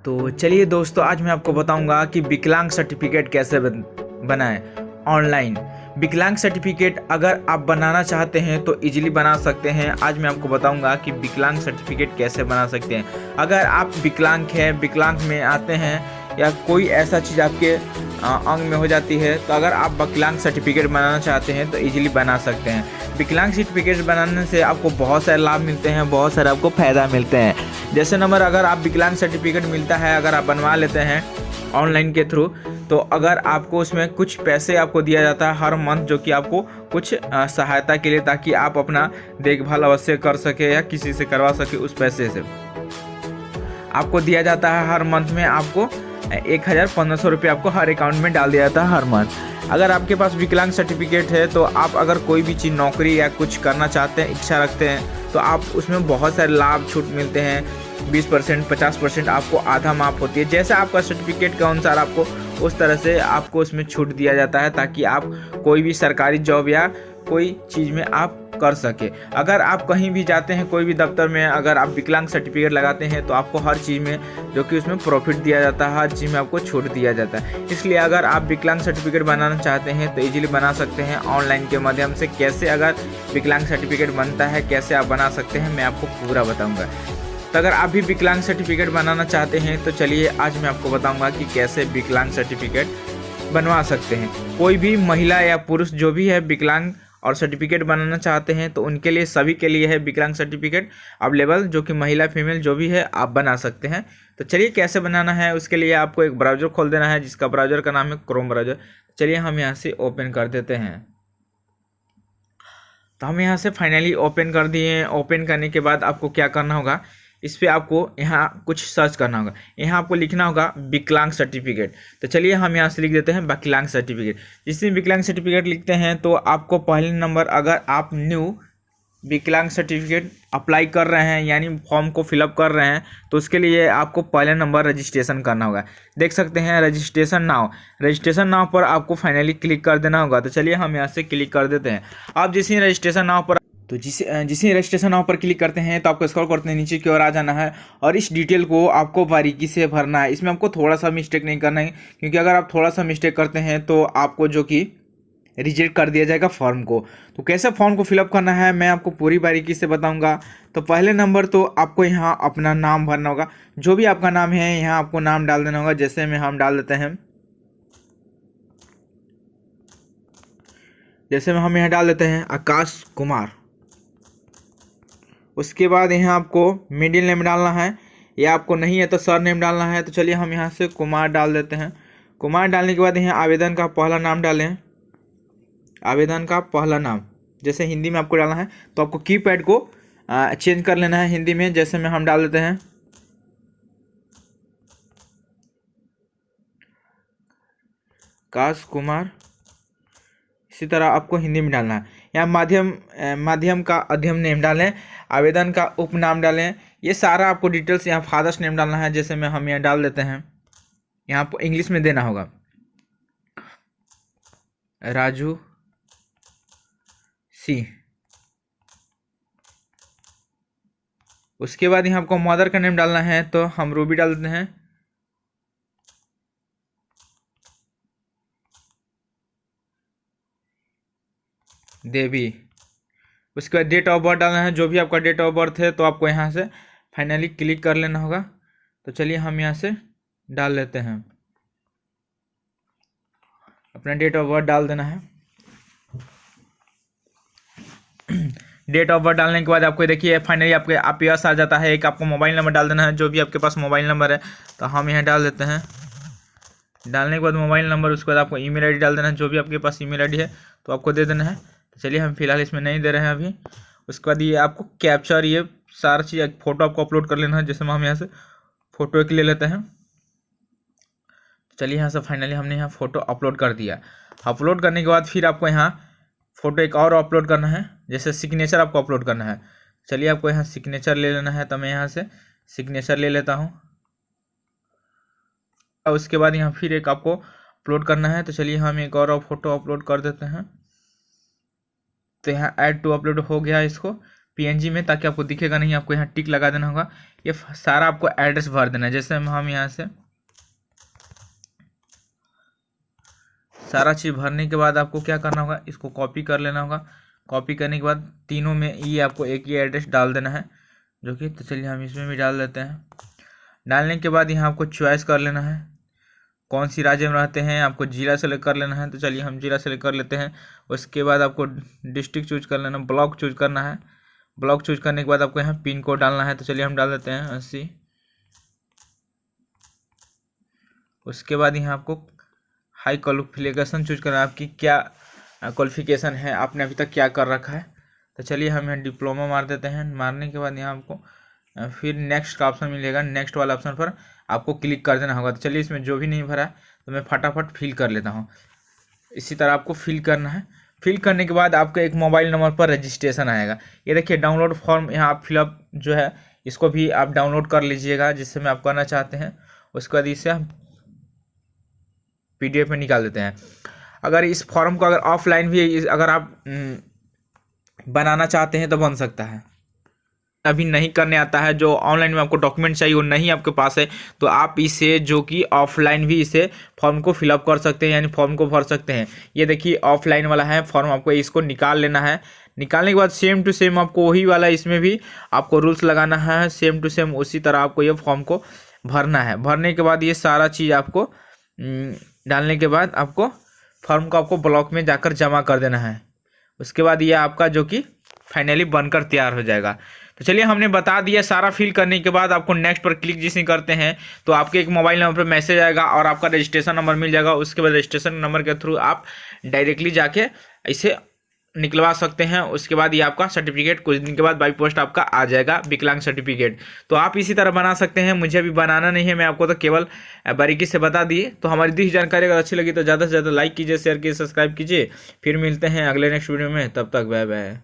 तो चलिए दोस्तों, आज मैं आपको बताऊंगा कि विकलांग सर्टिफिकेट कैसे बनाएं ऑनलाइन। विकलांग सर्टिफिकेट अगर आप बनाना चाहते हैं तो इजीली बना सकते हैं। आज मैं आपको बताऊंगा कि विकलांग सर्टिफिकेट कैसे बना सकते हैं। अगर आप विकलांग हैं, विकलांग में आते हैं या कोई ऐसा चीज़ आपके अंग में हो जाती है, तो अगर आप विकलांग सर्टिफिकेट बनाना चाहते हैं तो इजीली बना सकते हैं। विकलांग सर्टिफिकेट बनाने से आपको बहुत सारे लाभ मिलते हैं, बहुत सारे आपको फ़ायदा मिलते हैं। जैसे नंबर, अगर आप विकलांग सर्टिफिकेट मिलता है, अगर आप बनवा लेते हैं ऑनलाइन के थ्रू, तो अगर आपको उसमें कुछ पैसे आपको दिया जाता है हर मंथ, जो कि आपको कुछ सहायता के लिए, ताकि आप अपना देखभाल अवश्य कर सके या किसी से करवा सके। उस पैसे से आपको दिया जाता है हर मंथ में, आपको 1500 रुपये आपको हर अकाउंट में डाल दिया जाता है हर मंथ। अगर आपके पास विकलांग सर्टिफिकेट है तो आप अगर कोई भी चीज़, नौकरी या कुछ करना चाहते हैं, इच्छा रखते हैं, तो आप उसमें बहुत सारे लाभ छूट मिलते हैं। 20%, 50% आपको आधा माफ होती है। जैसे आपका सर्टिफिकेट के अनुसार आपको उस तरह से आपको उसमें छूट दिया जाता है, ताकि आप कोई भी सरकारी जॉब या कोई चीज़ में आप कर सके। अगर आप कहीं भी जाते हैं, कोई भी दफ्तर में, अगर आप विकलांग सर्टिफिकेट लगाते हैं तो आपको हर चीज़ में, जो कि उसमें प्रॉफिट दिया जाता है, हर चीज़ में आपको छूट दिया जाता है। इसलिए अगर आप विकलांग सर्टिफिकेट बनाना चाहते हैं तो इजीली बना सकते हैं ऑनलाइन के माध्यम से। कैसे अगर विकलांग सर्टिफिकेट बनता है, कैसे आप बना सकते हैं, मैं आपको पूरा बताऊँगा। तो अगर आप भी विकलांग सर्टिफिकेट बनाना चाहते हैं तो चलिए आज मैं आपको बताऊँगा कि कैसे विकलांग सर्टिफिकेट बनवा सकते हैं। कोई भी महिला या पुरुष जो भी है विकलांग और सर्टिफिकेट बनाना चाहते हैं तो उनके लिए, सभी के लिए है विकलांग सर्टिफिकेट अवेलेबल, जो कि महिला फीमेल जो भी है आप बना सकते हैं। तो चलिए कैसे बनाना है, उसके लिए आपको एक ब्राउज़र खोल देना है, जिसका ब्राउज़र का नाम है क्रोम ब्राउज़र। चलिए हम यहाँ से ओपन कर देते हैं। तो हम यहाँ से फाइनली ओपन कर दिए। ओपन करने के बाद आपको क्या करना होगा, इस पर आपको यहाँ कुछ सर्च करना होगा। यहाँ आपको लिखना होगा विकलांग सर्टिफिकेट। तो चलिए हम यहाँ से लिख देते हैं विकलांग सर्टिफिकेट। जिसमें विकलांग सर्टिफिकेट लिखते हैं तो आपको पहले नंबर, अगर आप न्यू विकलांग सर्टिफिकेट अप्लाई कर रहे हैं, यानी फॉर्म को फिलअप कर रहे हैं, तो उसके लिए आपको पहले नंबर रजिस्ट्रेशन करना होगा। देख सकते हैं रजिस्ट्रेशन नाउ। रजिस्ट्रेशन नाउ पर आपको फाइनली क्लिक कर देना होगा। तो चलिए हम यहाँ से क्लिक कर देते हैं। आप जिस रजिस्ट्रेशन नाउ पर जिस रजिस्ट्रेशन नाउ पर क्लिक करते हैं तो आपको स्क्रॉल करते हैं, नीचे की ओर आ जाना है और इस डिटेल को आपको बारीकी से भरना है। इसमें आपको थोड़ा सा मिस्टेक नहीं करना है, क्योंकि अगर आप थोड़ा सा मिस्टेक करते हैं तो आपको जो कि रिजेक्ट कर दिया जाएगा फॉर्म को। तो कैसे फॉर्म को फिलअप करना है मैं आपको पूरी बारीकी से बताऊंगा। तो पहले नंबर तो आपको यहाँ अपना नाम भरना होगा। जो भी आपका नाम है यहाँ आपको नाम डाल देना होगा। जैसे में हम डाल देते हैं, जैसे में हम यहाँ डाल देते हैं आकाश कुमार। उसके बाद यहाँ आपको मिडिल नेम डालना है, या आपको नहीं है तो सर नेम डालना है। तो चलिए हम यहाँ से कुमार डाल देते हैं। कुमार डालने के बाद यहाँ आवेदन का पहला नाम डालें। आवेदन का पहला नाम जैसे हिंदी में आपको डालना है, तो आपको कीपैड को चेंज कर लेना है हिंदी में। जैसे में हम डाल देते हैं आकाश कुमार। इसी तरह आपको हिंदी में डालना है। यहाँ माध्यम का अध्ययन नेम डालें, आवेदन का उपनाम डालें। ये सारा आपको डिटेल्स, यहाँ फादर्स नेम डालना है। जैसे में हम यहाँ डाल देते हैं, यहाँ पर इंग्लिश में देना होगा राजू सी। उसके बाद यहाँ आपको मदर का नेम डालना है, तो हम रूबी डाल देते हैं। देवी। उसके बाद डेट ऑफ बर्थ डालना है, जो भी आपका डेट ऑफ बर्थ है, तो आपको यहाँ से फाइनली क्लिक कर लेना होगा। तो चलिए हम यहाँ से डाल लेते हैं, अपना डेट ऑफ बर्थ डाल देना है। डेट ऑफ बर्थ डालने के बाद आपको देखिए फाइनली आप यस आ जाता है। एक आपको मोबाइल नंबर डाल देना है, जो भी आपके पास मोबाइल नंबर है, तो हम यहाँ डाल देते हैं। डालने के बाद मोबाइल नंबर, उसके बाद आपको ईमेल आईडी डाल देना है। जो भी आपके पास ईमेल आईडी है तो आपको दे देना है। तो चलिए हम फिलहाल इसमें नहीं दे रहे हैं अभी। उसके बाद ये आपको कैप्चर, ये सारा चीज़, फ़ोटो आपको अपलोड कर लेना है। जैसे हम यहाँ से फ़ोटो एक ले लेते हैं। चलिए यहाँ से फाइनली हमने यहाँ फ़ोटो अपलोड कर दिया। अपलोड करने के बाद फिर आपको यहाँ फ़ोटो एक और अपलोड करना है। जैसे सिग्नेचर आपको अपलोड करना है। चलिए आपको यहाँ सिग्नेचर ले लेना है, तो मैं यहाँ से सिग्नेचर ले लेता हूँ। और उसके बाद यहाँ फिर एक आपको अपलोड करना है। तो चलिए हम एक और फ़ोटो अपलोड कर देते हैं। तो यहाँ ऐड टू अपलोड हो गया। इसको PNG में, ताकि आपको दिखेगा नहीं। आपको यहाँ टिक लगा देना होगा। ये सारा आपको एड्रेस भर देना है। जैसे हम यहाँ से सारा चीज़ भरने के बाद आपको क्या करना होगा, इसको कॉपी कर लेना होगा। कॉपी करने के बाद तीनों में ये आपको एक ही एड्रेस डाल देना है, जो कि तो चलिए हम इसमें भी डाल देते हैं। डालने के बाद यहाँ आपको चॉइस कर लेना है कौन सी राज्य में रहते हैं। आपको जिला सेलेक्ट कर लेना है, तो चलिए हम जिला सेलेक्ट कर लेते हैं। उसके बाद आपको डिस्ट्रिक्ट चूज कर लेना, ब्लॉक चूज करना है। ब्लॉक चूज करने के बाद आपको यहाँ पिन कोड डालना है, तो चलिए हम डाल देते हैं 80। उसके बाद यहाँ आपको हाई क्वालिफिकेशन चूज करना है, आपकी क्या क्वालिफिकेशन है, आपने अभी तक क्या कर रखा है। तो चलिए हम यहाँ डिप्लोमा मार देते हैं। मारने के बाद यहाँ आपको फिर नेक्स्ट का ऑप्शन मिलेगा। नेक्स्ट वाला ऑप्शन पर आपको क्लिक कर देना होगा। तो चलिए इसमें जो भी नहीं भरा है तो मैं फटाफट फिल कर लेता हूँ। इसी तरह आपको फिल करना है। फिल करने के बाद आपको एक मोबाइल नंबर पर रजिस्ट्रेशन आएगा। ये देखिए डाउनलोड फॉर्म, यहाँ आप फिलअप जो है इसको भी आप डाउनलोड कर लीजिएगा, जिससे मैं आप करना चाहते हैं। उसके बाद इसे हम PDF में निकाल देते हैं। अगर इस फॉर्म को अगर ऑफलाइन भी अगर आप बनाना चाहते हैं तो बन सकता है। अभी नहीं करने आता है, जो ऑनलाइन में आपको डॉक्यूमेंट चाहिए वो नहीं आपके पास है, तो आप इसे जो कि ऑफलाइन भी इसे फॉर्म को फिलअप कर सकते हैं, यानी फॉर्म को भर सकते हैं। ये देखिए ऑफलाइन वाला है फॉर्म, आपको इसको निकाल लेना है। निकालने के बाद सेम टू सेम आपको वही वाला इसमें भी आपको रूल्स लगाना है। सेम टू सेम उसी तरह आपको ये फॉर्म को भरना है। भरने के बाद ये सारा चीज़ आपको डालने के बाद आपको फॉर्म को आपको ब्लॉक में जाकर जमा कर देना है। उसके बाद ये आपका जो कि फाइनली बनकर तैयार हो जाएगा। तो चलिए हमने बता दिया। सारा फिल करने के बाद आपको नेक्स्ट पर क्लिक जिसने करते हैं तो आपके एक मोबाइल नंबर पर मैसेज आएगा और आपका रजिस्ट्रेशन नंबर मिल जाएगा। उसके बाद रजिस्ट्रेशन नंबर के थ्रू आप डायरेक्टली जाके इसे निकलवा सकते हैं। उसके बाद ये आपका सर्टिफिकेट कुछ दिन के बाद बाई पोस्ट आपका आ जाएगा, विकलांग सर्टिफिकेट। तो आप इसी तरह बना सकते हैं। मुझे अभी बनाना नहीं है, मैं आपको तो केवल बारीकी से बता दिए। तो हमारी दी जानकारी अगर अच्छी लगी तो ज़्यादा से ज़्यादा लाइक कीजिए, शेयर कीजिए, सब्सक्राइब कीजिए। फिर मिलते हैं अगले नेक्स्ट वीडियो में, तब तक बाय बाय।